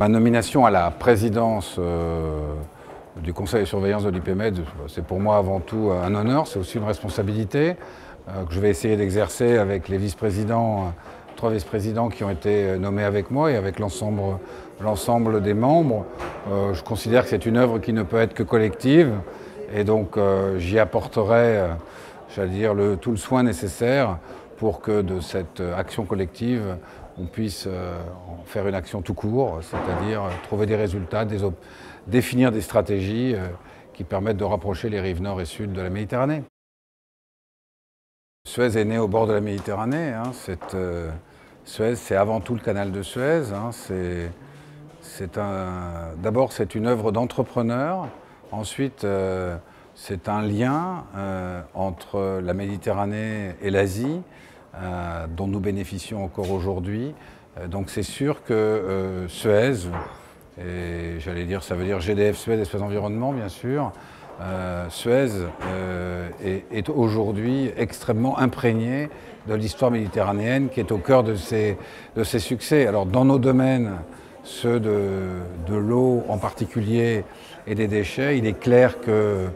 Ma nomination à la présidence du conseil de surveillance de l'IPMED, c'est pour moi avant tout un honneur, c'est aussi une responsabilité que je vais essayer d'exercer avec les vice-présidents, 3 vice-présidents qui ont été nommés avec moi et avec l'ensemble des membres. Je considère que c'est une œuvre qui ne peut être que collective et donc j'y apporterai, j'allais dire, tout le soin nécessaire pour que de cette action collective, on puisse en faire une action tout court, c'est-à-dire trouver des résultats, définir des stratégies qui permettent de rapprocher les rives nord et sud de la Méditerranée. Suez est né au bord de la Méditerranée. Suez, c'est avant tout le canal de Suez. D'abord, c'est une œuvre d'entrepreneur. Ensuite, c'est un lien entre la Méditerranée et l'Asie, dont nous bénéficions encore aujourd'hui. Donc c'est sûr que Suez, et j'allais dire, ça veut dire GDF Suez, Espace Environnement bien sûr, Suez est aujourd'hui extrêmement imprégné de l'histoire méditerranéenne qui est au cœur de ses succès. Alors dans nos domaines, ceux de l'eau en particulier et des déchets, il est clair que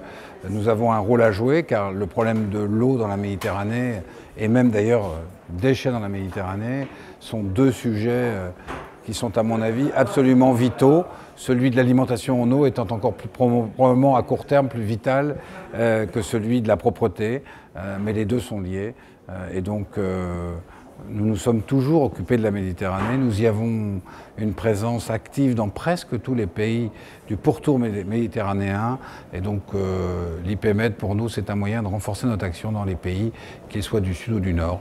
nous avons un rôle à jouer car le problème de l'eau dans la Méditerranée et même d'ailleurs déchets dans la Méditerranée sont 2 sujets qui sont à mon avis absolument vitaux. Celui de l'alimentation en eau étant encore plus probablement à court terme plus vital que celui de la propreté, mais les 2 sont liés et donc nous nous sommes toujours occupés de la Méditerranée. Nous y avons une présence active dans presque tous les pays du pourtour méditerranéen. Et donc l'IPMED, pour nous, c'est un moyen de renforcer notre action dans les pays, qu'ils soient du sud ou du nord.